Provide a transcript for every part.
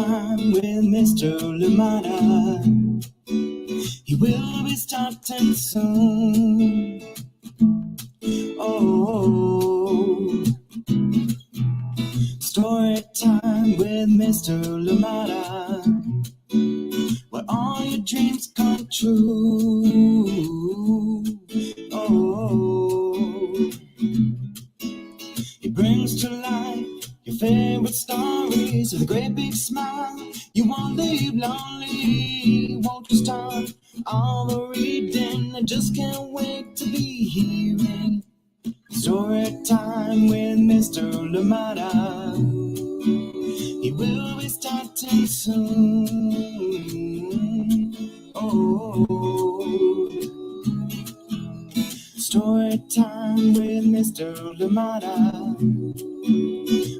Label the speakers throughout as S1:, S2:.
S1: time with Mr. Lumada. He will be starting soon. Oh, story time with Mr. Lumada, where all your dreams come true. Oh, he brings to life your favorite stories with a great big smile. You won't leave lonely, won't you start all the reading? I just can't wait to be hearing story time with Mr. Lumada. He will be starting soon. Oh, story time with Mr. Lumada,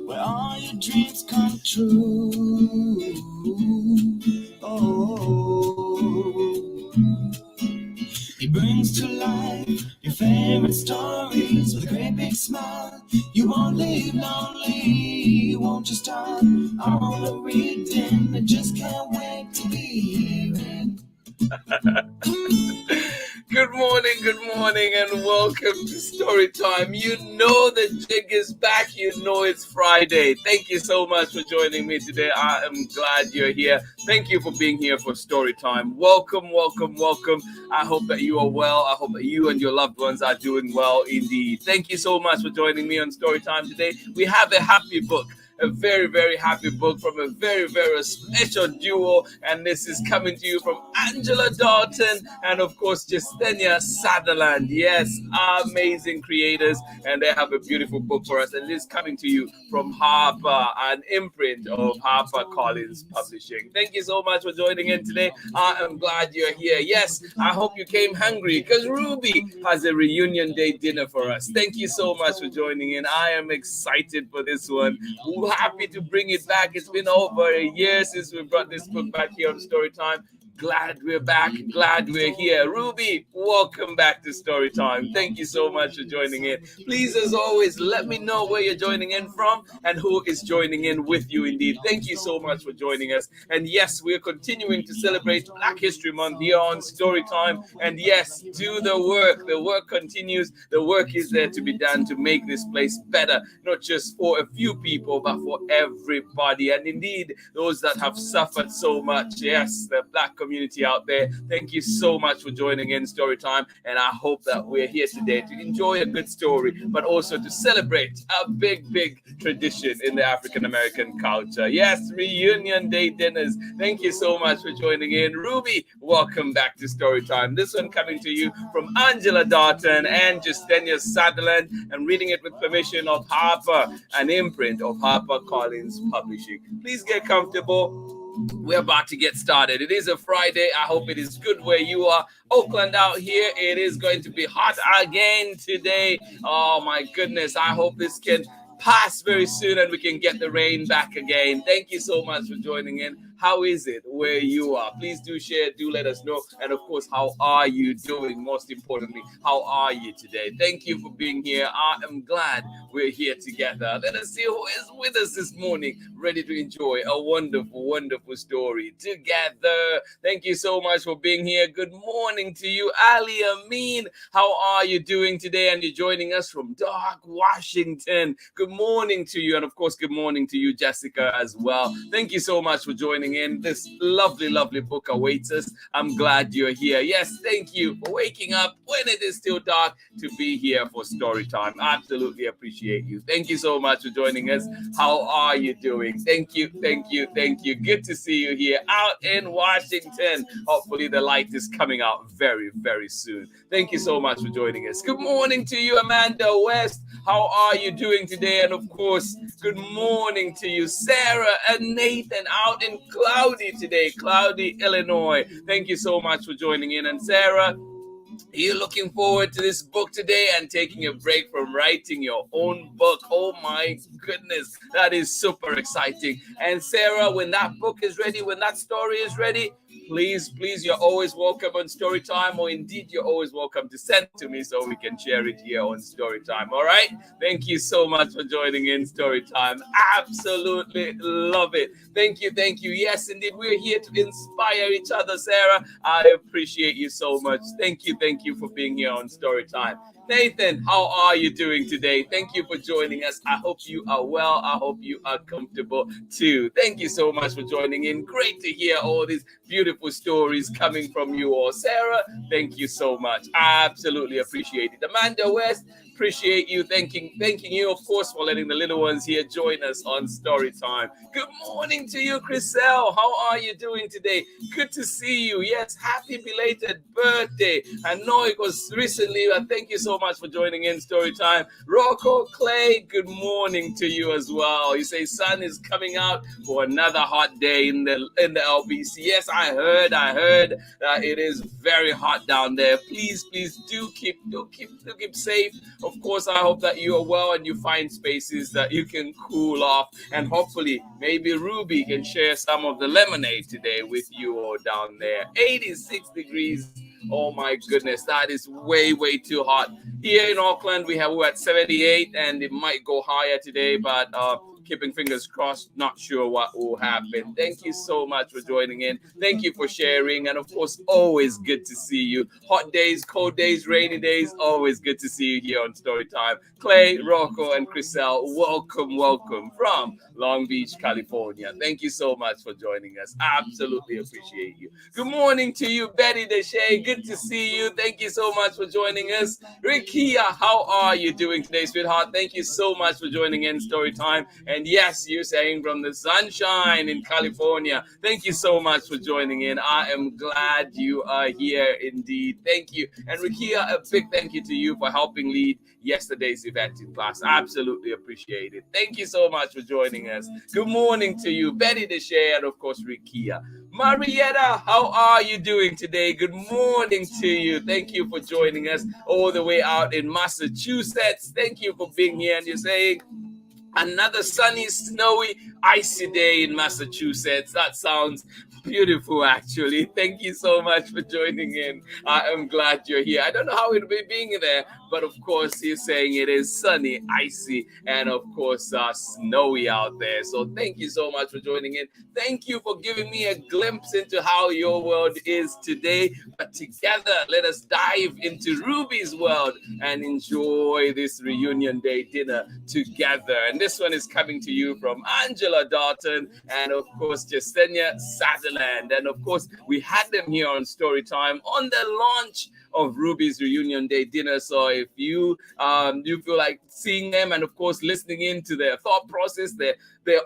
S1: where all your dreams come true. Oh, he brings to life your favorite stories with a great big smile. You won't leave lonely, won't you start all the reading? I just can't wait to be hearing.
S2: Good morning, and welcome to Storytime. You know the jig is back. You know it's Friday. Thank you so much for joining me today. I am glad you're here. Thank you for being here for Storytime. Welcome, welcome, welcome. I hope that you are well. I hope that you and your loved ones are doing well indeed. Thank you so much for joining me on Storytime today. We have a happy book. A very, very happy book from a very, very special duo. And this is coming to you from Angela Dalton and, of course, Jestenia Southerland. Yes, amazing creators. And they have a beautiful book for us. And it is coming to you from Harper, an imprint of HarperCollinsPublishers. Thank you so much for joining in today. I am glad you're here. Yes, I hope you came hungry because Ruby has a reunion day dinner for us. Thank you so much for joining in. I am excited for this one. Happy to bring it back. It's been over a year since we brought this book back here on Storytime. Glad we're back. Glad we're here. Ruby, welcome back to Storytime. Thank you so much for joining in. Please, as always, let me know where you're joining in from and who is joining in with you indeed. Thank you so much for joining us. And yes, we're continuing to celebrate Black History Month here on Storytime. And yes, do the work. The work continues. The work is there to be done to make this place better, not just for a few people, but for everybody. And indeed, those that have suffered so much. Yes, the Black community out there. Thank you so much for joining in Storytime, and I hope that we're here today to enjoy a good story, but also to celebrate a big tradition in the African American culture. Yes, reunion day dinners. Thank you so much for joining in. Ruby, welcome back to Storytime. This one coming to you from Angela Dalton and Jestenia Southerland, and reading it with permission of Harper, an imprint of HarperCollinsPublishers. Please get comfortable. We're about to get started. It is a Friday. I hope it is good where you are. Oakland out here, it is going to be hot again today. Oh my goodness. I hope this can pass very soon and we can get the rain back again. Thank you so much for joining in. How is it where you are? Please do share, do let us know. And of course, how are you doing? Most importantly, how are you today? Thank you for being here. I am glad we're here together. Let us see who is with us this morning, ready to enjoy a wonderful, wonderful story together. Thank you so much for being here. Good morning to you, Ali Amin. How are you doing today? And you're joining us from Dark, Washington. Good morning to you. And of course, good morning to you, Jessica, as well. Thank you so much for joining in. This lovely book awaits us. I'm glad you're here. Yes, thank you for waking up when it is still dark to be here for Storytime. Absolutely appreciate you. Thank you so much for joining us. How are you doing? Thank you. Good to see you here out in Washington. Hopefully the light is coming out very soon. Thank you so much for joining us. Good morning to you, Amanda West. How are you doing today? And of course, good morning to you, Sarah and Nathan out in Cloudy today, Cloudy, Illinois. Thank you so much for joining in. And Sarah, You're looking forward to this book today and taking a break from writing your own book. Oh my goodness, that is super exciting. And Sarah, when that book is ready, when that story is ready, please, you're always welcome on Storytime, or indeed you're always welcome to send to me so we can share it here on Storytime. All right? Thank you so much for joining in Storytime. Absolutely love it. Thank you. Yes, indeed, we're here to inspire each other, Sarah. I appreciate you so much. Thank you for being here on Storytime. Nathan, how are you doing today? Thank you for joining us. I hope you are well. I hope you are comfortable too. Thank you so much for joining in. Great to hear all these beautiful stories coming from you all. Sarah, thank you so much. I absolutely appreciate it. Amanda West, appreciate you. Thanking you, of course, for letting the little ones here join us on Storytime. Good morning to you, Chriselle. How are you doing today? Good to see you. Yes, happy belated birthday. I know it was recently, but thank you so much for joining in Storytime. Rocco Clay, good morning to you as well. You say sun is coming out for another hot day in the LBC. Yes, I heard that it is very hot down there. Please do keep safe. Of course, I hope that you are well and you find spaces that you can cool off, and hopefully maybe Ruby can share some of the lemonade today with you all down there. 86 degrees. Oh my goodness, that is way too hot. Here in Auckland, we're at 78, and it might go higher today, but keeping fingers crossed, not sure what will happen. Thank you so much for joining in. Thank you for sharing, and of course, always good to see you. Hot days, cold days, rainy days, always good to see you here on Storytime. Clay, Rocco, and Chriselle, welcome from Long Beach, California. Thank you so much for joining us. Absolutely appreciate you. Good morning to you, Betty Deshay. Good to see you. Thank you so much for joining us. Rikia, how are you doing today, sweetheart? Thank you so much for joining in Storytime. And yes, you're saying from the sunshine in California. Thank you so much for joining in. I am glad you are here indeed. Thank you. And Rikia, a big thank you to you for helping lead yesterday's event in class. Absolutely appreciate it. Thank you so much for joining us. Good morning to you, Betty Deshay, and of course, Rikia. Marietta, how are you doing today? Good morning to you. Thank you for joining us all the way out in Massachusetts. Thank you for being here. And you're saying, another sunny, snowy, icy day in Massachusetts. That sounds beautiful, actually. Thank you so much for joining in. I am glad you're here. I don't know how it'll be being there, but of course, he's saying it is sunny, icy, and of course, snowy out there. So thank you so much for joining in. Thank you for giving me a glimpse into how your world is today. But together, let us dive into Ruby's world and enjoy this reunion day dinner together. And this one is coming to you from Angela Dalton and, of course, Jestenia Southerland. And, of course, we had them here on Storytime on the launch of Ruby's reunion day dinner. So if you feel like seeing them and, of course, listening into their thought process, their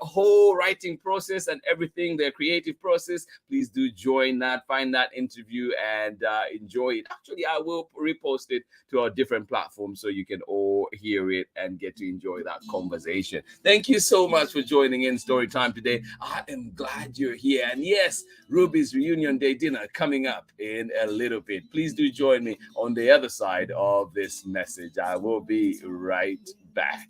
S2: whole writing process and everything, their creative process, please do join that, find that interview and enjoy it. Actually, I will repost it to our different platforms so you can all hear it and get to enjoy that conversation. Thank you so much for joining in Storytime today. I am glad you're here. And yes, Ruby's reunion day dinner coming up in a little bit. Please do join me on the other side of this message. I will be right back.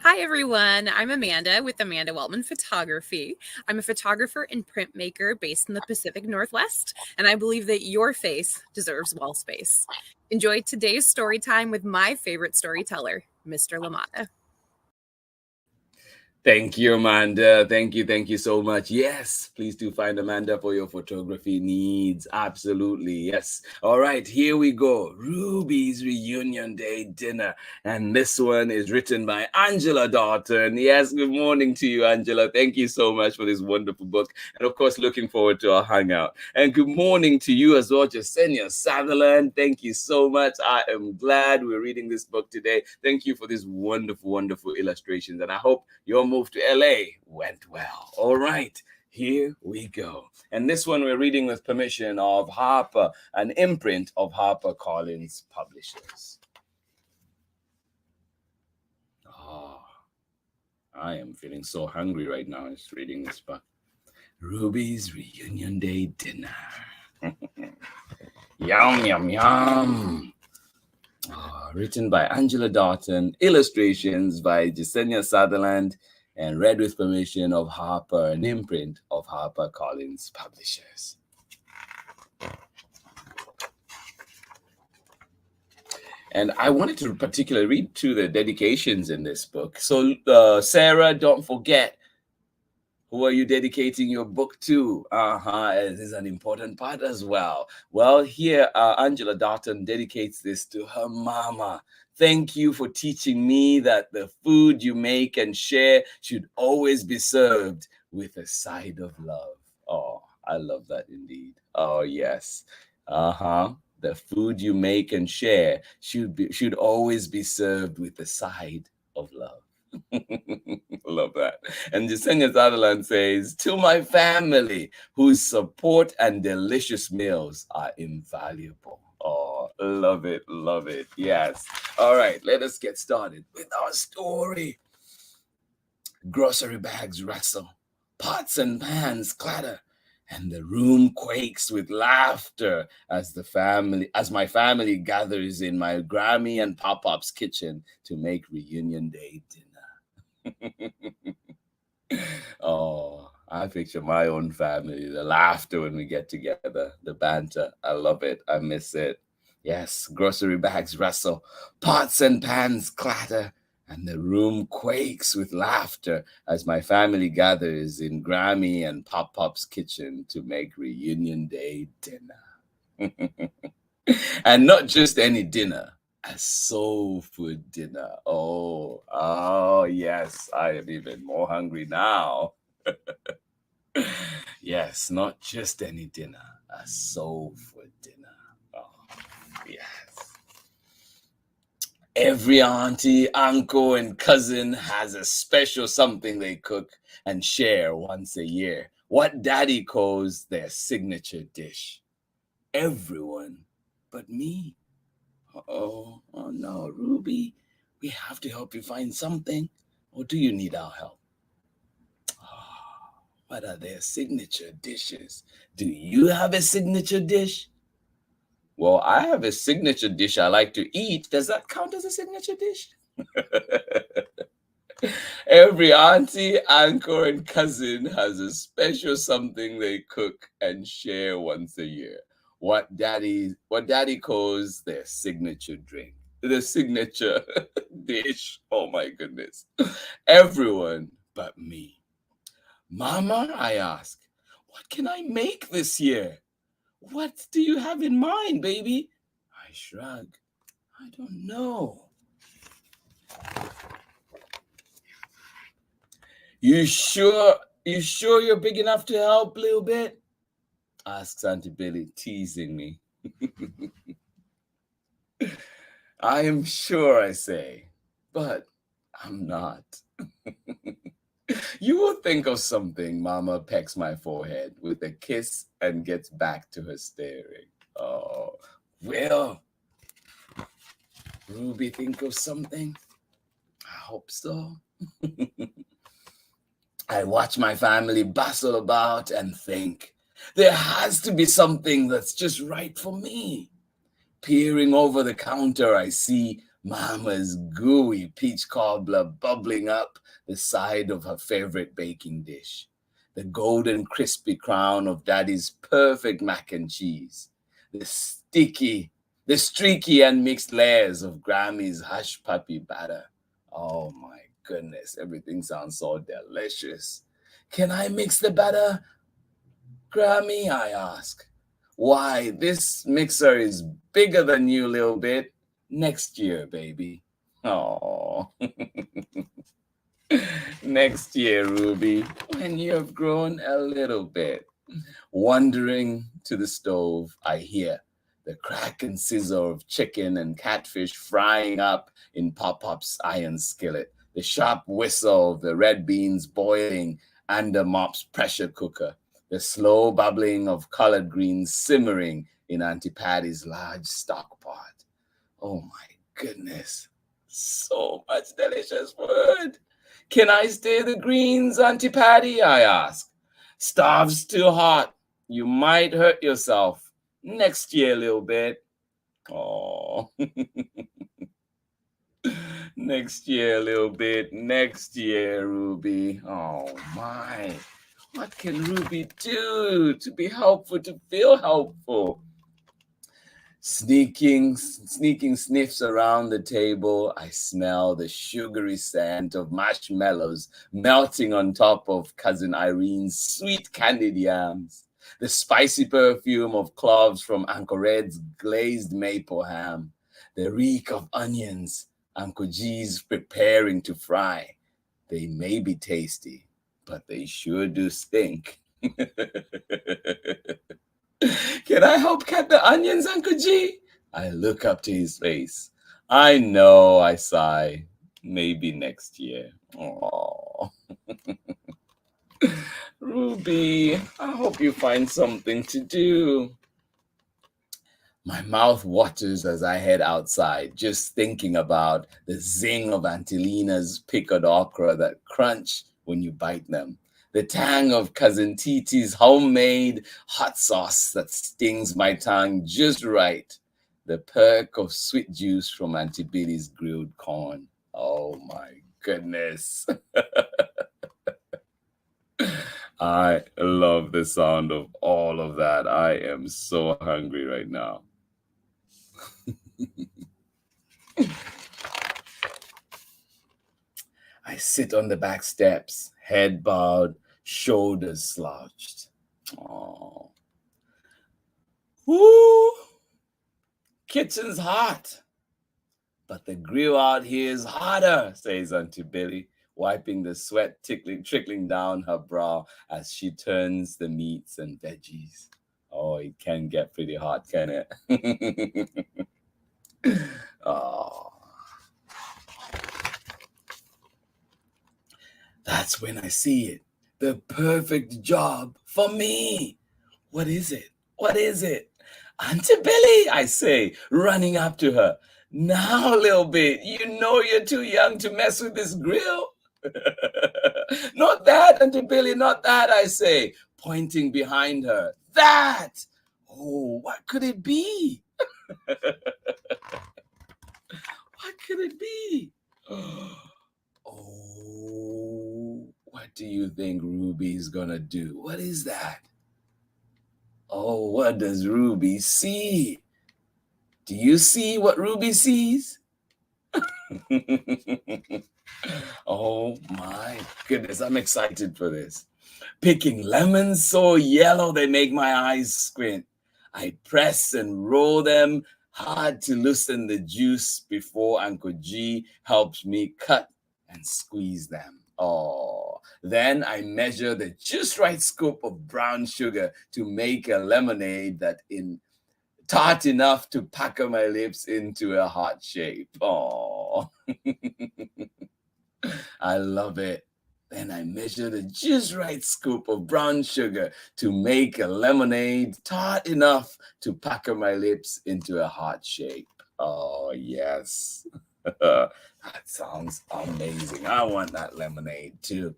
S3: Hi, everyone. I'm Amanda with Amanda Weltman Photography. I'm a photographer and printmaker based in the Pacific Northwest, and I believe that your face deserves wall space. Enjoy today's story time with my favorite storyteller, Mr. LaMotta.
S2: Thank you, Amanda. Thank you so much. Yes, please do find Amanda for your photography needs. Absolutely, yes. All right, here we go. Ruby's reunion day dinner. And this one is written by Angela Dalton. Yes, good morning to you, Angela. Thank you so much for this wonderful book. And of course, looking forward to our hangout. And good morning to you as well, Jestenia Southerland. Thank you so much. I am glad we're reading this book today. Thank you for these wonderful illustrations. And I hope your move to LA went well. All right, here we go. And this one we're reading with permission of Harper, an imprint of HarperCollinsPublishers. Oh, I am feeling so hungry right now just reading this book. Ruby's reunion day dinner. Yum, yum, yum. Written by Angela Dalton, illustrations by Jestenia Southerland, and read with permission of Harper, an imprint of HarperCollinsPublishers. And I wanted to particularly read through the dedications in this book. So, Sarah, don't forget, who are you dedicating your book to? This is an important part as well. Well, here, Angela Dalton dedicates this to her mama. Thank you for teaching me that the food you make and share should always be served with a side of love. Oh, I love that indeed. Oh, yes. The food you make and share should always be served with a side of love. Love that. And Jestenia Southerland says, to my family, whose support and delicious meals are invaluable. Oh, love it, love it. Yes. All right, let us get started with our story. Grocery bags rustle, pots and pans clatter, and the room quakes with laughter as my family gathers in my Grammy and Pop-Pop's kitchen to make reunion day dinner. Oh, I picture my own family, the laughter when we get together, the banter. I love it. I miss it. Yes, grocery bags rustle, pots and pans clatter, and the room quakes with laughter as my family gathers in Grammy and Pop-Pop's kitchen to make reunion day dinner. And not just any dinner, a soul food dinner. Oh, yes, I am even more hungry now. Yes, not just any dinner, a soul food dinner. Oh, yes. Every auntie, uncle, and cousin has a special something they cook and share once a year. What Daddy calls their signature dish. Everyone but me. Oh no, Ruby, we have to help you find something. Or do you need our help? What are their signature dishes? Do you have a signature dish? Well, I have a signature dish I like to eat. Does that count as a signature dish? Every auntie, uncle, and cousin has a special something they cook and share once a year. What daddy calls their signature drink, the signature dish. Oh my goodness. Everyone but me. Mama, I ask, what can I make this year? What do you have in mind, baby? I shrug. I don't know. You sure you're big enough to help a little bit? Asks Auntie Billy, teasing me. I am sure, I say, but I'm not. You will think of something. Mama pecks my forehead with a kiss and gets back to her staring. Oh, will Ruby think of something? I hope so. I watch my family bustle about and think, there has to be something that's just right for me. Peering over the counter, I see Mama's gooey peach cobbler bubbling up the side of her favorite baking dish, the golden crispy crown of Daddy's perfect mac and cheese, the streaky and mixed layers of Grammy's hush puppy batter. Oh my goodness, everything sounds so delicious. Can I mix the batter, Grammy? I ask. Why, this mixer is bigger than you, little bit. Next year, baby. Oh. Next year, Ruby, when you have grown a little bit. Wandering to the stove, I hear the crack and sizzle of chicken and catfish frying up in Pop-Pop's iron skillet, the sharp whistle of the red beans boiling under Mop's pressure cooker, the slow bubbling of collard greens simmering in Auntie Patty's large stock pot. Oh my goodness, so much delicious food. Can I stir the greens, Auntie Patty? I ask. Starve's too hot. You might hurt yourself. Next year a little bit. Oh. Next year a little bit. Next year, Ruby. Oh my. What can Ruby do to be helpful, to feel helpful? Sneaking sniffs around the table, I smell the sugary scent of marshmallows melting on top of Cousin Irene's sweet candied yams, the spicy perfume of cloves from Uncle Red's glazed maple ham, the reek of onions Uncle G's preparing to fry. They may be tasty, but they sure do stink. Can I help cut the onions, Uncle G? I look up to his face. I know, I sigh. Maybe next year. Oh, Ruby, I hope you find something to do. My mouth waters as I head outside, just thinking about the zing of Auntie Lena's pickled okra that crunch when you bite them. The tang of Cousin Titi's homemade hot sauce that stings my tongue just right. The perk of sweet juice from Auntie Billy's grilled corn. Oh my goodness. I love the sound of all of that. I am so hungry right now. I sit on the back steps, head bowed, shoulders slouched. Oh. Woo! Kitchen's hot, but the grill out here is hotter, says Auntie Billy, wiping the sweat trickling down her brow as she turns the meats and veggies. Oh, it can get pretty hot, can it? Oh. That's when I see it. The perfect job for me. What is it? What is it? Auntie Billy, I say, running up to her. Now, little bit, you know you're too young to mess with this grill. Not that, Auntie Billy, not that, I say, pointing behind her. That! Oh, what could it be? What could it be? Oh, what do you think Ruby's gonna do? What is that? Oh, what does Ruby see? Do you see what Ruby sees? Oh my goodness, I'm excited for this. Picking lemons so yellow they make my eyes squint. I press and roll them hard to loosen the juice before Uncle G helps me cut and squeeze them. Oh, then I measure the just right scoop of brown sugar to make a lemonade that in tart enough to pucker my lips into a heart shape. Oh, I love it. Then I measure the just right scoop of brown sugar to make a lemonade tart enough to pucker my lips into a heart shape. Oh, yes. That sounds amazing. I want that lemonade too.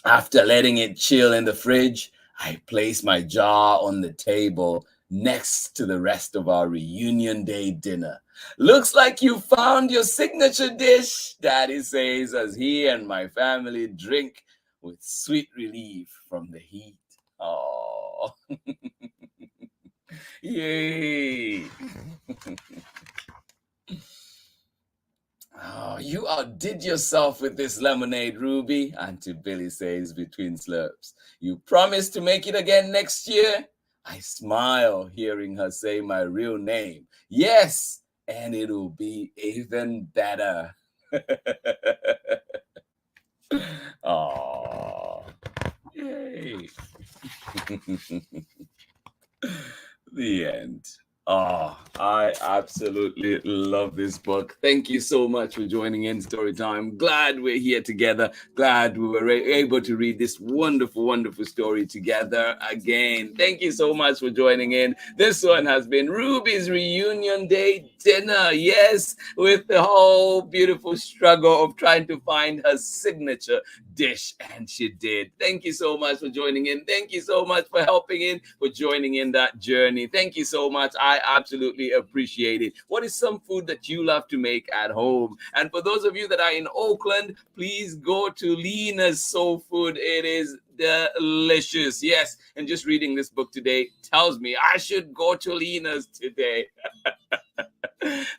S2: After letting it chill in the fridge, I place my jar on the table next to the rest of our reunion day dinner. Looks like you found your signature dish, Daddy says as he and my family drink with sweet relief from the heat. Oh, yay. Oh, you outdid yourself with this lemonade, Ruby, Auntie Billy says between slurps. You promise to make it again next year? I smile, hearing her say my real name. Yes, and it'll be even better. Oh, yay. The end. Oh, I absolutely love this book. Thank you so much for joining in Storytime. Glad we're here together. Glad we were able to read this wonderful, wonderful story together again. Thank you so much for joining in. This one has been Ruby's Reunion Day Dinner. Yes, with the whole beautiful struggle of trying to find her signature dish, and she did. Thank you so much for joining in. Thank you so much for helping in, for joining in that journey. Thank you so much. I absolutely appreciate it. What is some food that you love to make at home? And for those of you that are in Oakland, please go to Lena's Soul Food. It is delicious. Yes, and just reading this book today tells me I should go to Lena's today.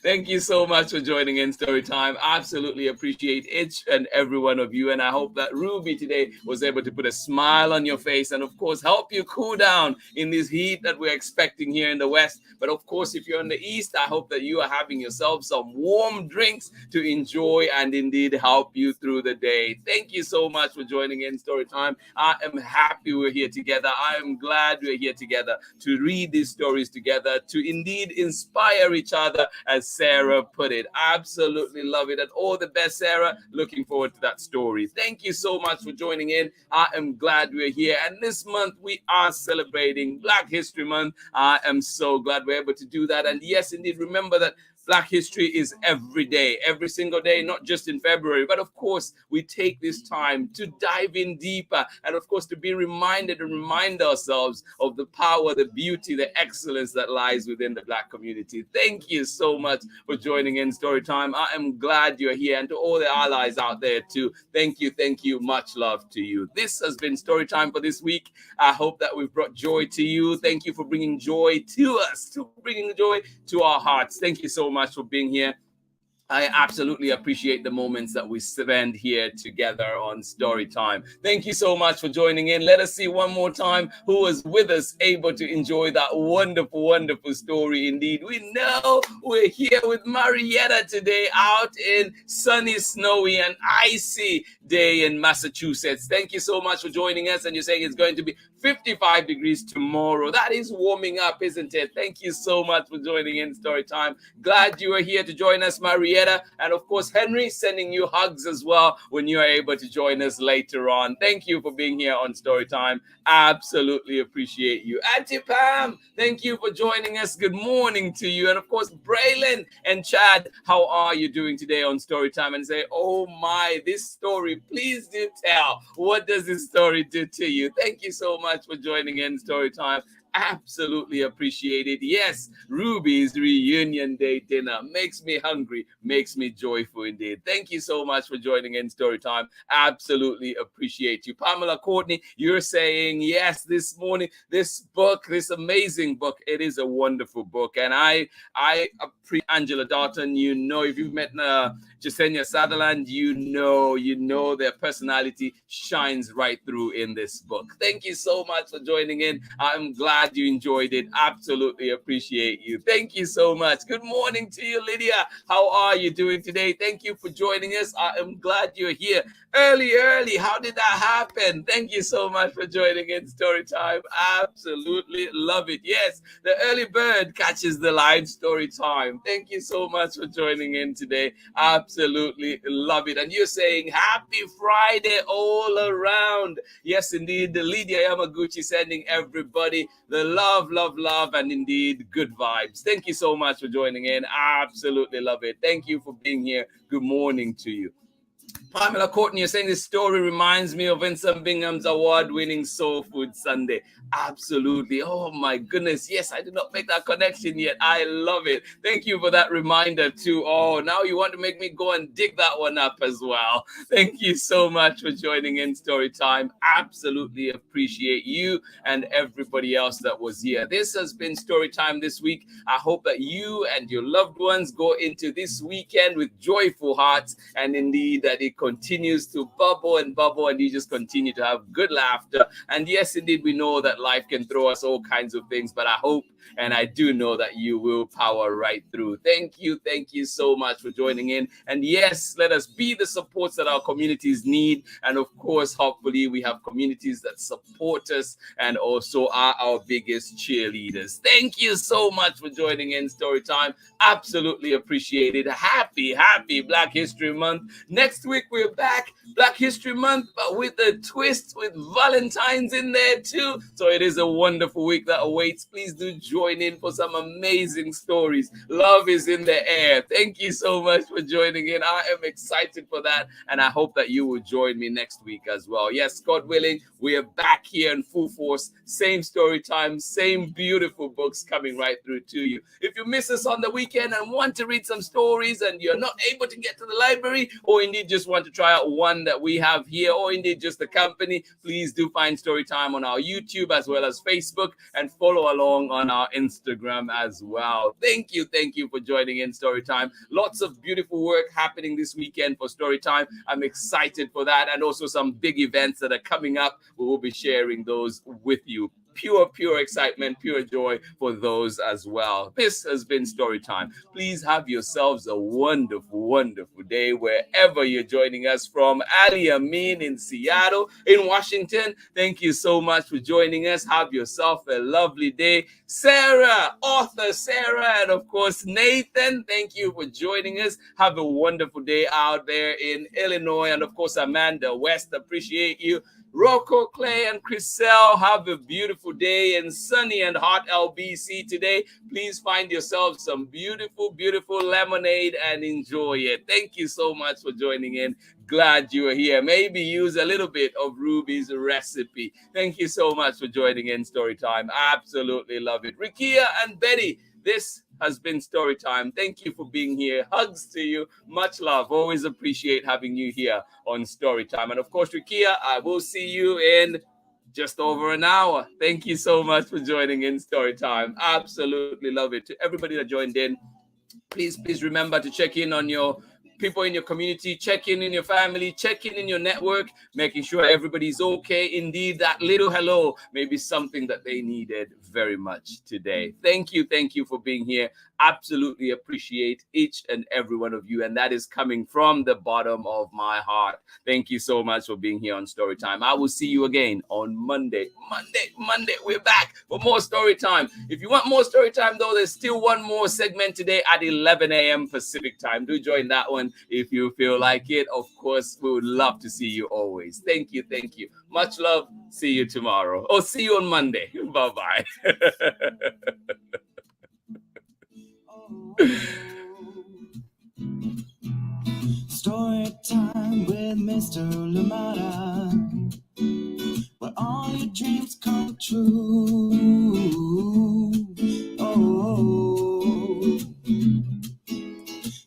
S2: Thank you so much for joining in Storytime. Absolutely appreciate each and every one of you. And I hope that Ruby today was able to put a smile on your face and, of course, help you cool down in this heat that we're expecting here in the West. But, of course, if you're in the East, I hope that you are having yourself some warm drinks to enjoy and indeed help you through the day. Thank you so much for joining in Storytime. I am happy we're here together. I am glad we're here together to read these stories together, to indeed inspire each other, as Sarah put it. Absolutely love it. And all the best, Sarah. Looking forward to that story. Thank you so much for joining in. I am glad we're here. And this month we are celebrating Black History Month. I am so glad we're able to do that. And yes, indeed, remember that Black history is every day, every single day, not just in February. But of course, we take this time to dive in deeper and, of course, to be reminded and remind ourselves of the power, the beauty, the excellence that lies within the Black community. Thank you so much for joining in Storytime. I am glad you're here. And to all the allies out there, too, thank you, thank you. Much love to you. This has been Storytime for this week. I hope that we've brought joy to you. Thank you for bringing joy to us, to bringing joy to our hearts. Thank you so much for being here. I absolutely appreciate the moments that we spend here together on Storytime. Thank you so much for joining in. Let us see one more time who was with us, able to enjoy that wonderful, wonderful story indeed. We know we're here with Marietta today, out in sunny, snowy, and icy day in Massachusetts. Thank you so much for joining us. And you're saying it's going to be 55 degrees tomorrow. That is warming up, isn't it? Thank you so much for joining in Storytime. Glad you are here to join us, Marietta. And of course, Henry, sending you hugs as well when you are able to join us later on. Thank you for being here on Storytime. Absolutely appreciate you. Auntie Pam, thank you for joining us. Good morning to you. And of course, Braylon and Chad, how are you doing today on Storytime? And say, oh my, this story, please do tell. What does this story do to you? Thank you so much for joining in Storytime. Absolutely appreciate it. Yes, Ruby's reunion day dinner makes me hungry, makes me joyful indeed. Thank you so much for joining in Storytime. Absolutely appreciate you. Pamela Courtney, you're saying yes this morning. This book, this amazing book, it is a wonderful book. And I appreciate Angela Dalton. You know, if you've met Jestenia Southerland, you know their personality shines right through in this book. Thank you so much for joining in. I'm glad you enjoyed it. Absolutely appreciate you. Thank you so much. Good morning to you, Lydia. How are you doing today? Thank you for joining us. I am glad you're here. Early. How did that happen? Thank you so much for joining in Storytime. Absolutely love it. Yes, the early bird catches the live story time. Thank you so much for joining in today. Absolutely love it. And you're saying happy Friday all around. Yes, indeed. Lydia Yamaguchi sending everybody the love, and indeed good vibes. Thank you so much for joining in. Absolutely love it. Thank you for being here. Good morning to you. Pamela Courtney, you're saying this story reminds me of Vincent Bingham's award-winning Soul Food Sunday. Absolutely. Oh, my goodness. Yes, I did not make that connection yet. I love it. Thank you for that reminder, too. Oh, now you want to make me go and dig that one up as well. Thank you so much for joining in Storytime. Absolutely appreciate you and everybody else that was here. This has been Storytime this week. I hope that you and your loved ones go into this weekend with joyful hearts, and indeed that it continues to bubble and you just continue to have good laughter. And yes, indeed, we know that life can throw us all kinds of things, but I hope and I do know that you will power right through. Thank you so much for joining in. And yes, let us be the supports that our communities need. And of course, hopefully we have communities that support us and also are our biggest cheerleaders. Thank you so much for joining in Storytime. Absolutely appreciate it. Happy Black History Month. Next next week we're back, Black History Month, but with a twist, with Valentine's in there too. So it is a wonderful week that awaits. Please do join in for some amazing stories. Love is in the air. Thank you so much for joining in. I am excited for that, and I hope that you will join me next week as well. Yes, God willing, we are back here in full force. Same story time, same beautiful books coming right through to you. If you miss us on the weekend and want to read some stories and you're not able to get to the library, or indeed just want to try out one that we have here, or indeed just the company, please do find Storytime on our YouTube as well as Facebook, and follow along on our Instagram as well. Thank you for joining in Storytime. Lots of beautiful work happening this weekend for Storytime. I'm excited for that, and also some big events that are coming up. We will be sharing those with you. Pure excitement, pure joy for those as well. This has been Storytime. Please have yourselves a wonderful day wherever you're joining us from. Ali Amin in Seattle, in Washington, thank you so much for joining us. Have yourself a lovely day. Sarah, author Sarah, and of course Nathan, thank you for joining us. Have a wonderful day out there in Illinois, and of course Amanda West, appreciate you. Rocco, Clay, and Chriselle, have a beautiful day in sunny and hot LBC today. Please find yourselves some beautiful lemonade and enjoy it. Thank you so much for joining in. Glad you are here. Maybe use a little bit of Ruby's recipe. Thank you so much for joining in Storytime. Absolutely love it. Rikia and Betty, this has been Storytime. Thank you for being here. Hugs to you. Much love. Always appreciate having you here on Storytime. And of course, Rikia, I will see you in just over an hour. Thank you so much for joining in Storytime. Absolutely love it. To everybody that joined in, please remember to check in on your people in your community, check in your family, check in your network, making sure everybody's okay. Indeed, that little hello may be something that they needed very much today. Thank you for being here. Absolutely appreciate each and every one of you, and that is coming from the bottom of my heart. Thank you so much for being here on Storytime. I will see you again on Monday. Monday, we're back for more Storytime. If you want more Storytime, though, there's still one more segment today at 11 a.m. Pacific time. Do join that one if you feel like it. Of course, we would love to see you always. Thank you. Much love. See you tomorrow. Or see you on Monday. Bye-bye.
S1: Story time with Mr. Lamada, where all your dreams come true. Oh,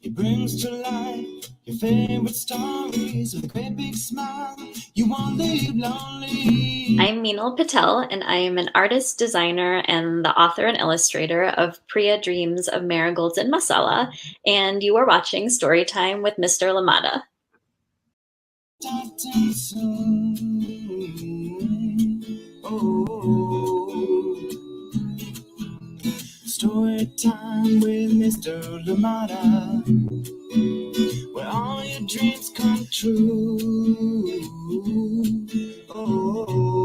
S1: he brings to life your favorite stories with a great big smile. You won't leave lonely.
S4: I'm Meenal Patel, and I am an artist, designer, and the author and illustrator of Priya Dreams of Marigolds and Masala, and you are watching Storytime with Mr. Lamada.
S1: Story time with Mr. Lamada, where all your dreams come true. Oh,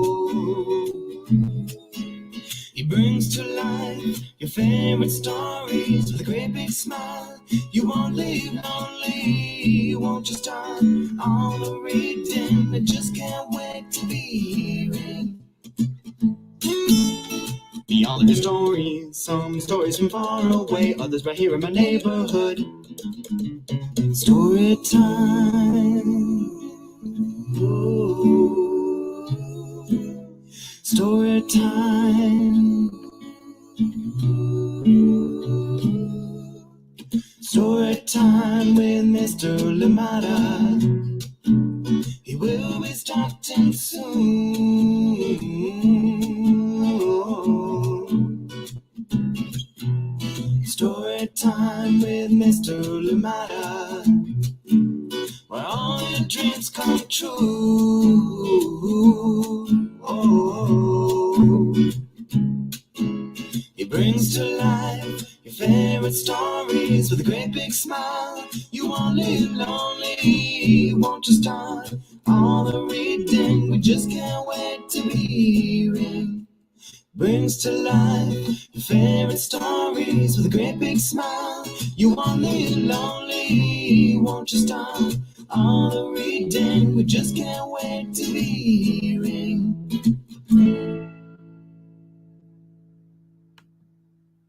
S1: he brings to life your favorite stories with a great big smile. You won't leave lonely, won't you start all the reading? I just can't wait to be hearing all of your stories. Some stories from far away, others right here in my neighborhood. Story time. Ooh. Story time. Story time with Mr. Lamada. He will be starting soon. Story time with Mr. Lamada, where all your dreams come true. Oh, he brings to life your favorite stories with a great big smile. You won't live lonely, won't you start all the reading? We just can't wait to be hearing. Brings to life your favorite stories with a great big smile. You won't live lonely, won't you start all the reading. We just can't wait to be here